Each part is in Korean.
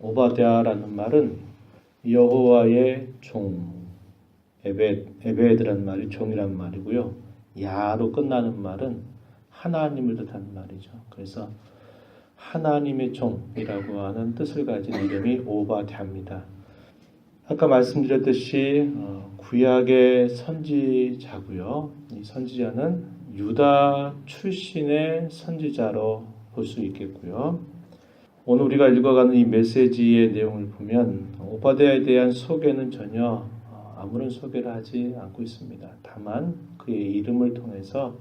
오바댜라는 말은 여호와의 종, 에베드라는 말이 종이란 말이고요. 야로 끝나는 말은 하나님을 뜻하는 말이죠. 그래서 하나님의 종이라고 하는 뜻을 가진 이름이 오바댜입니다. 아까 말씀드렸듯이 구약의 선지자고요. 이 선지자는 유다 출신의 선지자로 볼 수 있겠고요. 오늘 우리가 읽어가는 이 메시지의 내용을 보면 오바댜에 대한 소개는 전혀 아무런 소개를 하지 않고 있습니다. 다만 그의 이름을 통해서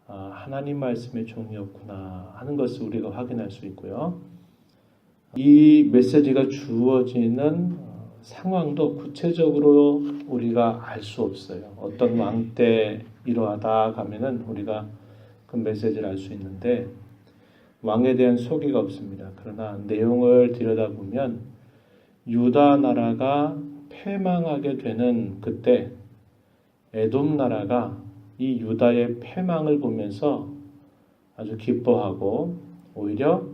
하나님 말씀의 종이었구나 하는 것을 우리가 확인할 수 있고요. 이 메시지가 주어지는 상황도 구체적으로 우리가 알 수 없어요. 어떤 왕 때 이러하다 가면은 우리가 그 메시지를 알 수 있는데 왕에 대한 소개가 없습니다. 그러나 내용을 들여다보면 유다 나라가 패망하게 되는 그때 에돔 나라가 이 유다의 패망을 보면서 아주 기뻐하고 오히려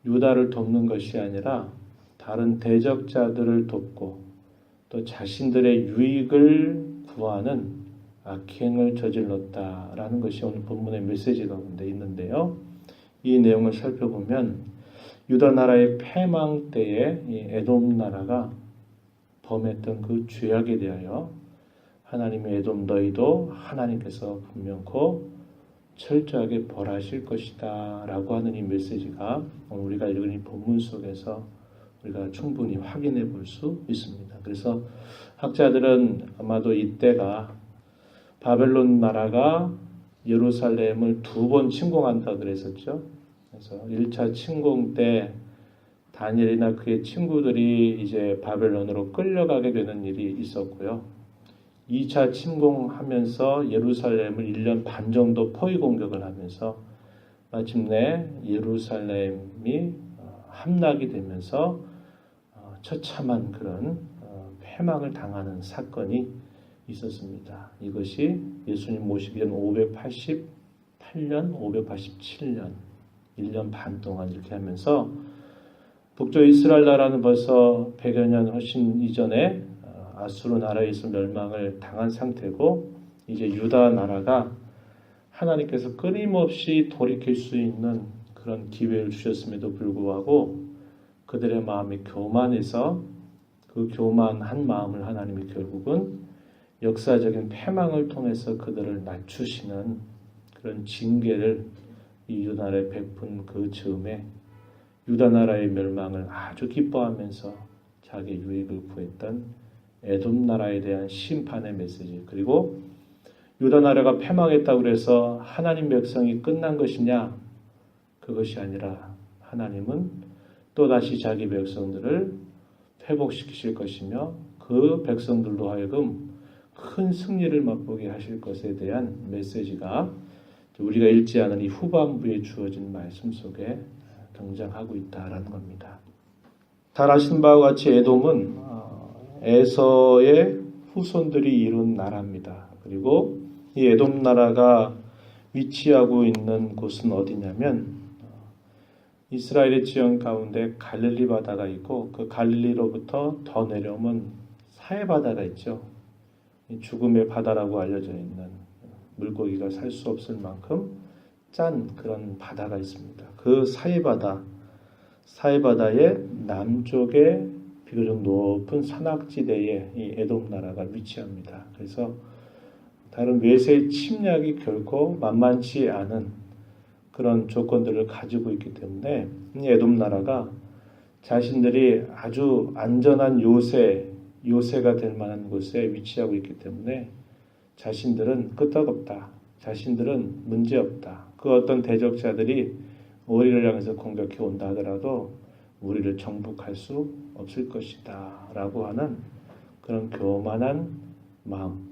유다를 돕는 것이 아니라 다른 대적자들을 돕고 또 자신들의 유익을 구하는 악행을 저질렀다라는 것이 오늘 본문의 메시지 가운데 있는데요. 이 내용을 살펴보면 유다 나라의 패망 때에 이 에돔 나라가 범했던 그 죄악에 대하여 하나님의 에돔 너희도 하나님께서 분명코 철저하게 벌하실 것이다 라고 하는 이 메시지가 오늘 우리가 읽은 이 본문 속에서 우리가 충분히 확인해 볼 수 있습니다. 그래서 학자들은 아마도 이때가 바벨론 나라가 예루살렘을 2번 침공한다 그랬었죠. 그래서 1차 침공 때 다니엘이나 그의 친구들이 이제 바벨론으로 끌려가게 되는 일이 있었고요. 2차 침공하면서 예루살렘을 1년 반 정도 포위 공격을 하면서 마침내 예루살렘이 함락이 되면서 처참한 그런 패망을 당하는 사건이 있었습니다. 이것이 예수님 모시기 전 588년, 587년, 1년 반 동안 이렇게 하면서 북쪽 이스라엘 나라는 벌써 100여 년 훨씬 이전에 아수르 나라에서 멸망을 당한 상태고 이제 유다 나라가 하나님께서 끊임없이 돌이킬 수 있는 그런 기회를 주셨음에도 불구하고 그들의 마음이 교만해서 그 교만한 마음을 하나님이 결국은 역사적인 패망을 통해서 그들을 낮추시는 그런 징계를 이 유다 나라에 베푼 그 즈음에 유다 나라의 멸망을 아주 기뻐하면서 자기 유익을 구했던 에돔 나라에 대한 심판의 메시지, 그리고 유다 나라가 패망했다고 해서 하나님 백성이 끝난 것이냐? 그것이 아니라 하나님은 또다시 자기 백성들을 회복시키실 것이며 그 백성들로 하여금 큰 승리를 맛보게 하실 것에 대한 메시지가 우리가 읽지 않은 이 후반부에 주어진 말씀 속에 등장하고 있다라는 겁니다. 잘 아시는 바와 같이 에돔은 에서의 후손들이 이룬 나라입니다. 그리고 이 에돔 나라가 위치하고 있는 곳은 어디냐면 이스라엘의 지형 가운데 갈릴리 바다가 있고 그 갈릴리로부터 더 내려오면 사해 바다가 있죠. 죽음의 바다라고 알려져 있는 물고기가 살 수 없을 만큼 짠 그런 바다가 있습니다. 그 사해 바다의 남쪽에 비교적 높은 산악지대에 이 에돔 나라가 위치합니다. 그래서 다른 외세의 침략이 결코 만만치 않은 그런 조건들을 가지고 있기 때문에 이 에돔 나라가 자신들이 아주 안전한 요새가 될 만한 곳에 위치하고 있기 때문에 자신들은 끄떡없다. 자신들은 문제없다. 그 어떤 대적자들이 우리를 향해서 공격해 온다 하더라도 우리를 정복할 수 없을 것이다 라고 하는 그런 교만한 마음,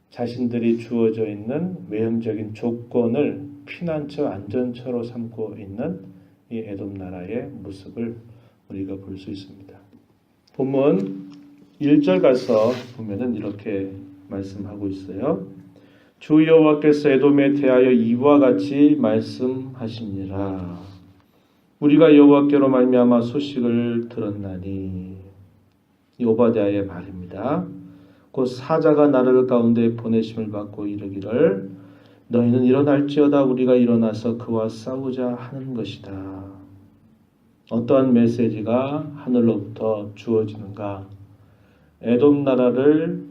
자신들이 주어져 있는 외형적인 조건을 피난처, 안전처로 삼고 있는 이 에돔 나라의 모습을 우리가 볼 수 있습니다. 본문 1절 가서 보면은 이렇게 말씀하고 있어요. 주 여호와께서 에돔에 대하여 이와 같이 말씀하시니라. 우리가 여호와께로 말미암아 소식을 들었나니. 이 오바댜의 말입니다. 곧 사자가 나를 가운데 보내심을 받고 이르기를 너희는 일어날지어다 우리가 일어나서 그와 싸우자 하는 것이다. 어떠한 메시지가 하늘로부터 주어지는가? 에돔 나라를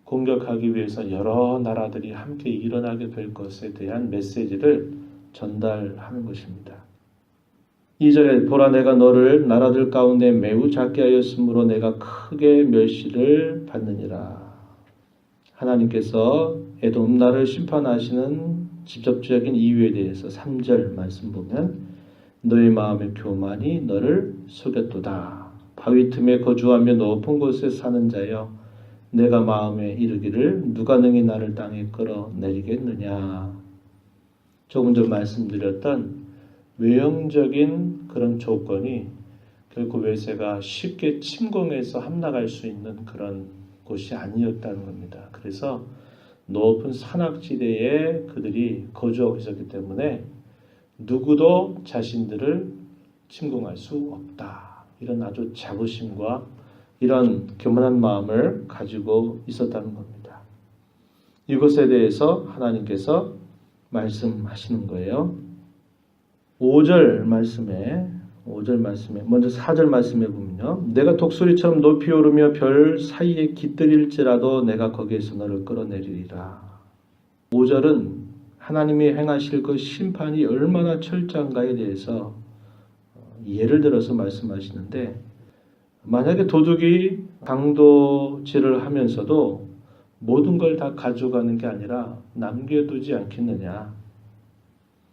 공격하기 위해서 여러 나라들이 함께 일어나게 될 것에 대한 메시지를 전달하는 것입니다. 2절에 보라 내가 너를 나라들 가운데 매우 작게 하였으므로 내가 크게 멸시를 받느니라. 하나님께서 에돔 나라를 심판하시는 직접적인 이유에 대해서 3절 말씀 보면 너의 마음의 교만이 너를 속였도다. 바위 틈에 거주하며 높은 곳에 사는 자여 내가 마음에 이르기를 누가 능히 나를 땅에 끌어내리겠느냐. 조금 전 말씀드렸던 외형적인 그런 조건이 결코 외세가 쉽게 침공해서 함락할 수 있는 그런 곳이 아니었다는 겁니다. 그래서 높은 산악지대에 그들이 거주하고 있었기 때문에 누구도 자신들을 침공할 수 없다. 이런 아주 자부심과 이런 교만한 마음을 가지고 있었다는 겁니다. 이것에 대해서 하나님께서 말씀하시는 거예요. 5절 말씀에 먼저 4절 말씀에 보면요. 내가 독수리처럼 높이 오르며 별 사이에 깃들일지라도 내가 거기에서 너를 끌어내리리라. 5절은 하나님이 행하실 그 심판이 얼마나 철저한가에 대해서 예를 들어서 말씀하시는데 만약에 도둑이 강도질을 하면서도 모든 걸 다 가져가는 게 아니라 남겨두지 않겠느냐.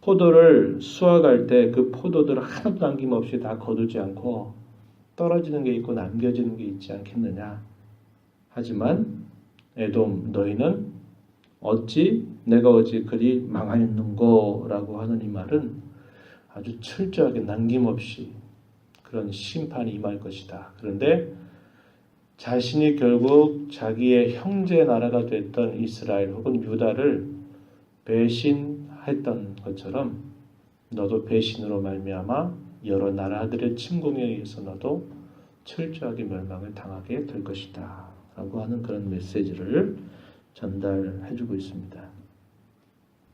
포도를 수확할 때 그 포도들을 하나도 남김없이 다 거두지 않고 떨어지는 게 있고 남겨지는 게 있지 않겠느냐. 하지만 에돔 너희는 어찌 내가 어찌 그리 망하였는고 라고 하는 이 말은 아주 철저하게 남김없이 그런 심판이 임할 것이다. 그런데 자신이 결국 자기의 형제 나라가 됐던 이스라엘 혹은 유다를 배신했던 것처럼 너도 배신으로 말미암아 여러 나라들의 침공에 의해서 너도 철저하게 멸망을 당하게 될 것이다. 라고 하는 그런 메시지를 전달해주고 있습니다.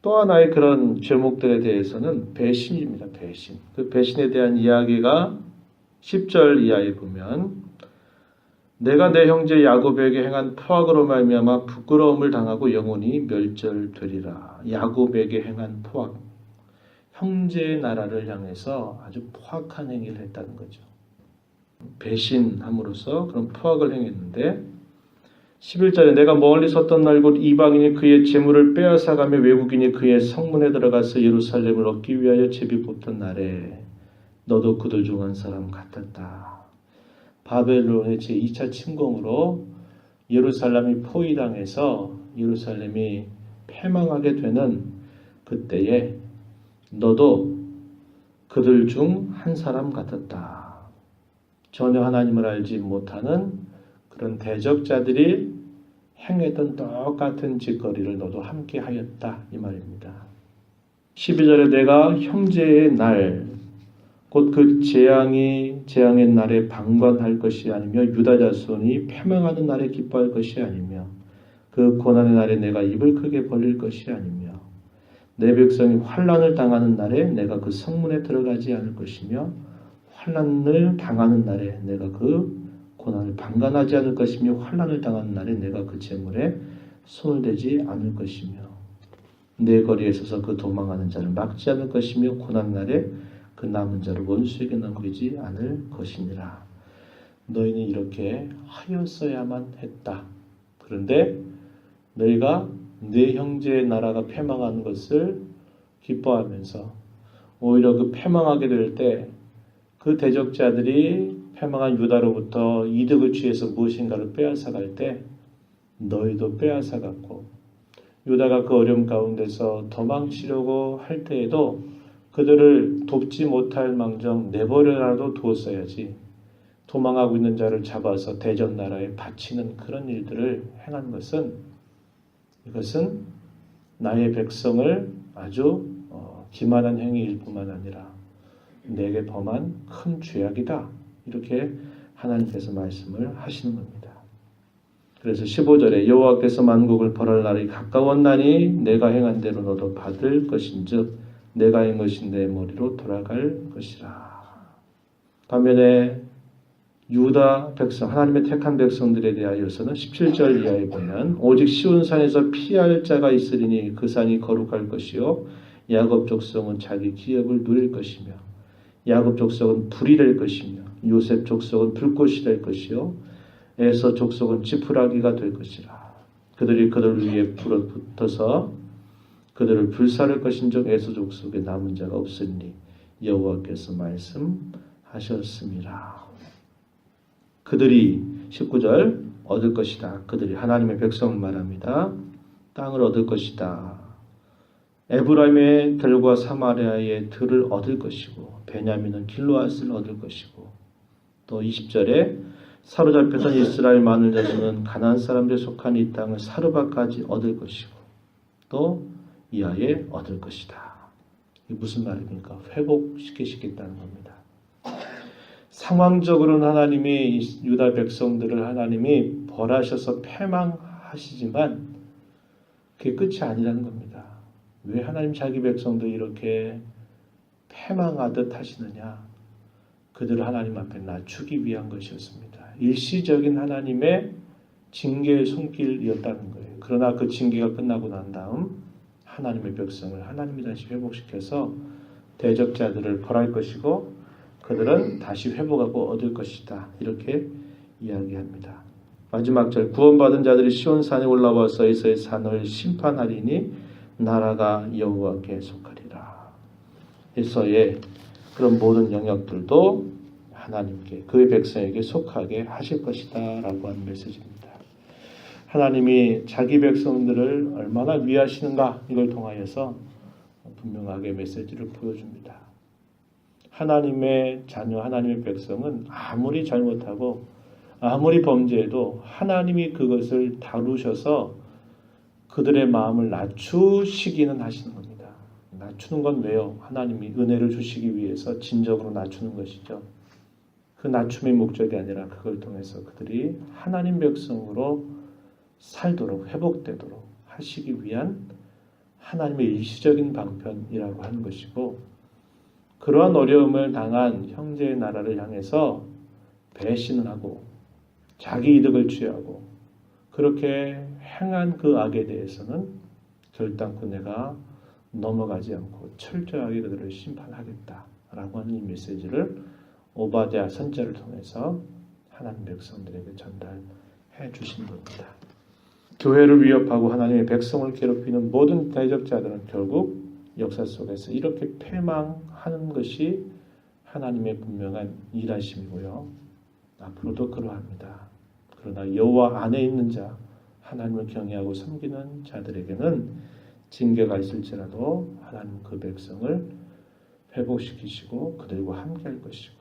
또 하나의 그런 제목들에 대해서는 배신입니다. 배신. 그 배신에 대한 이야기가 10절 이하에 보면 내가 내 형제 야곱에게 행한 포악으로 말미암아 부끄러움을 당하고 영원히 멸절되리라. 야곱에게 행한 포악. 형제의 나라를 향해서 아주 포악한 행위를 했다는 거죠. 배신함으로써 그런 포악을 행했는데 11절에 내가 멀리 섰던 날 곧 이방인이 그의 재물을 빼앗아가며 외국인이 그의 성문에 들어가서 예루살렘을 얻기 위하여 제비 뽑던 날에 너도 그들 중 한 사람 같았다. 바벨론의 제2차 침공으로 예루살렘이 포위당해서 예루살렘이 패망하게 되는 그때에 너도 그들 중 한 사람 같았다. 전혀 하나님을 알지 못하는 그런 대적자들이 행했던 똑같은 짓거리를 너도 함께 하였다. 이 말입니다. 12절에 내가 형제의 날, 곧 그 재앙의 날에 방관할 것이 아니며 유다 자손이 패망하는 날에 기뻐할 것이 아니며 그 고난의 날에 내가 입을 크게 벌릴 것이 아니며 내 백성이 환난을 당하는 날에 내가 그 성문에 들어가지 않을 것이며 환난을 당하는 날에 내가 그 고난을 방관하지 않을 것이며 환난을 당하는 날에 내가 그 재물에 손을 대지 않을 것이며 내 거리에 서서 그 도망하는 자를 막지 않을 것이며 고난 날에 그 남은 자를 원수에게 넘기지 않을 것이니라. 너희는 이렇게 하였어야만 했다. 그런데 너희가 내 형제의 나라가 패망하는 것을 기뻐하면서 오히려 그 패망하게 될 때 그 대적자들이 패망한 유다로부터 이득을 취해서 무엇인가를 빼앗아갈 때 너희도 빼앗아갔고 유다가 그 어려움 가운데서 도망치려고 할 때에도 그들을 돕지 못할 망정 내버려라도 두었어야지 도망하고 있는 자를 잡아서 대적 나라에 바치는 그런 일들을 행한 것은 이것은 나의 백성을 아주 기만한 행위일 뿐만 아니라 내게 범한 큰 죄악이다. 이렇게 하나님께서 말씀을 하시는 겁니다. 그래서 15절에 여호와께서 만국을 벌할 날이 가까웠나니 내가 행한 대로 너도 받을 것인즉 내가 한 것이 내 머리로 돌아갈 것이라. 반면에 유다 백성, 하나님의 택한 백성들에 대하여서는 17절 이하에 보면 오직 시온 산에서 피할 자가 있으리니 그 산이 거룩할 것이요 야곱 족속은 자기 기업을 누릴 것이며 야곱 족속은 불이 될 것이며 요셉 족속은 불꽃이 될 것이요 에서 족속은 지푸라기가 될 것이라. 그들이 그들 위에 불어 붙어서 그들을 불사를 것인즉 에서 족속에 남은 자가 없으니 여호와께서 말씀하셨습니다. 그들이 19절 얻을 것이다. 그들이 하나님의 백성을 말합니다. 땅을 얻을 것이다. 에브라임의 들과 사마리아의 들을 얻을 것이고 베냐민은 길르앗을 얻을 것이고 또 20절에 사로잡혔던 이스라엘 마늘 자손은 가나안 사람들에 속한 이 땅을 사르바까지 얻을 것이고 또 이하에 얻을 것이다. 이게 무슨 말입니까? 회복시키시겠다는 겁니다. 상황적으로는 하나님이 유다 백성들을 하나님이 벌하셔서 패망하시지만 그게 끝이 아니라는 겁니다. 왜 하나님 자기 백성들 이렇게 패망하듯 하시느냐? 그들을 하나님 앞에 낮추기 위한 것이었습니다. 일시적인 하나님의 징계의 손길이었다는 거예요. 그러나 그 징계가 끝나고 난 다음 하나님의 백성을 하나님이 다시 회복시켜서 대적자들을 벌할 것이고 그들은 다시 회복하고 얻을 것이다. 이렇게 이야기합니다. 마지막 절 구원받은 자들이 시온산에 올라와서 에서의 산을 심판하리니 나라가 여호와께 속하리라. 에서의 그런 모든 영역들도 하나님께 그의 백성에게 속하게 하실 것이다 라고 하는 메시지입니다. 하나님이 자기 백성들을 얼마나 위하시는가 이걸 통하여서 분명하게 메시지를 보여줍니다. 하나님의 자녀, 하나님의 백성은 아무리 잘못하고 아무리 범죄해도 하나님이 그것을 다루셔서 그들의 마음을 낮추시기는 하시는 겁니다. 낮추는 건 왜요? 하나님이 은혜를 주시기 위해서 진정으로 낮추는 것이죠. 그 낮춤의 목적이 아니라 그걸 통해서 그들이 하나님 백성으로 살도록 회복되도록 하시기 위한 하나님의 일시적인 방편이라고 하는 것이고 그러한 어려움을 당한 형제의 나라를 향해서 배신을 하고 자기 이득을 취하고 그렇게 행한 그 악에 대해서는 결단코 내가 넘어가지 않고 철저하게 그들을 심판하겠다라고 하는 이 메시지를 오바댜 선지자를 통해서 하나님 백성들에게 전달해 주신 겁니다. 교회를 위협하고 하나님의 백성을 괴롭히는 모든 대적자들은 결국 역사 속에서 이렇게 패망하는 것이 하나님의 분명한 일하심이고요. 앞으로도 그러합니다. 그러나 여호와 안에 있는 자, 하나님을 경외하고 섬기는 자들에게는 징계가 있을지라도 하나님 그 백성을 회복시키시고 그들과 함께할 것이고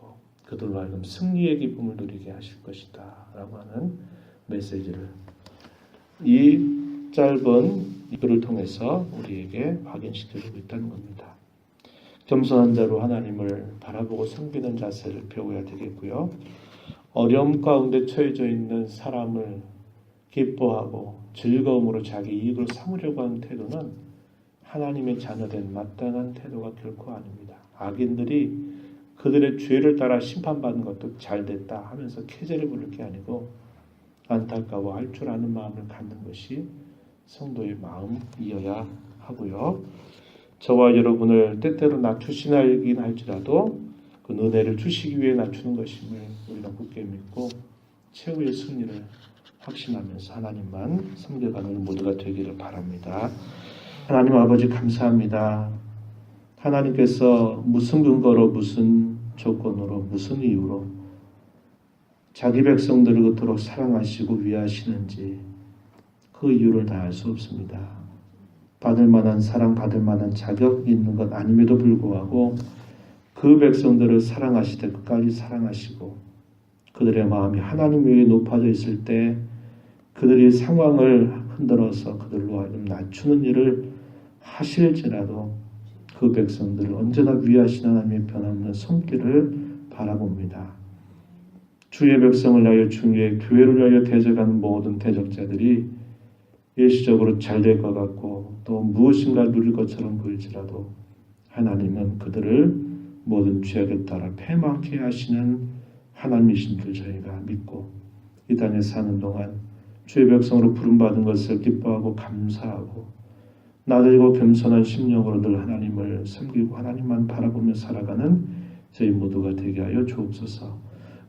그들로 하여금 승리의 기쁨을 누리게 하실 것이다 라고 하는 메시지를 이 짧은 글을 통해서 우리에게 확인시켜주고 있다는 겁니다. 겸손한 자로 하나님을 바라보고 섬기는 자세를 배워야 되겠고요. 어려움 가운데 처해져 있는 사람을 기뻐하고 즐거움으로 자기 이익을 삼으려고 하는 태도는 하나님의 자녀된 마땅한 태도가 결코 아닙니다. 악인들이 그들의 죄를 따라 심판받는 것도 잘됐다 하면서 캐제를 부를 게 아니고 안타까워할 줄 아는 마음을 갖는 것이 성도의 마음이어야 하고요. 저와 여러분을 때때로 낮추시긴 할지라도 그 은혜를 주시기 위해 낮추는 것임을 우리가 굳게 믿고 최후의 승리를 확신하면서 하나님만 섬겨가는 모두가 되기를 바랍니다. 하나님 아버지 감사합니다. 하나님께서 무슨 근거로 무슨 조건으로 무슨 이유로 자기 백성들을 그토록 사랑하시고 위하시는지 그 이유를 다 알 수 없습니다. 받을 만한 사랑, 받을 만한 자격이 있는 것 아님에도 불구하고 그 백성들을 사랑하시되 끝까지 사랑하시고 그들의 마음이 하나님 위에 높아져 있을 때 그들이 상황을 흔들어서 그들로 하여금 낮추는 일을 하실지라도 그 백성들을 언제나 위하시는 하나님의 변함없는 손길을 바라봅니다. 주의 백성을 위하여 주의 교회를 위하여 대적하는 모든 대적자들이 일시적으로 잘 될 것 같고 또 무엇인가 누릴 것처럼 보일지라도 하나님은 그들을 모든 죄악에 따라 패망케 하시는 하나님이신 줄 저희가 믿고 이 땅에 사는 동안 주의 백성으로 부름받은 것을 기뻐하고 감사하고 나들고 겸손한 심령으로 늘 하나님을 섬기고 하나님만 바라보며 살아가는 저희 모두가 되게 하여 주옵소서.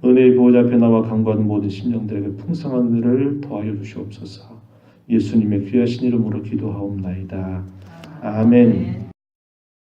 은혜의 보호자 앞에 나와 간구하는 모든 심령들에게 풍성한 은혜를 더하여 주시옵소서. 예수님의 귀하신 이름으로 기도하옵나이다. 아멘.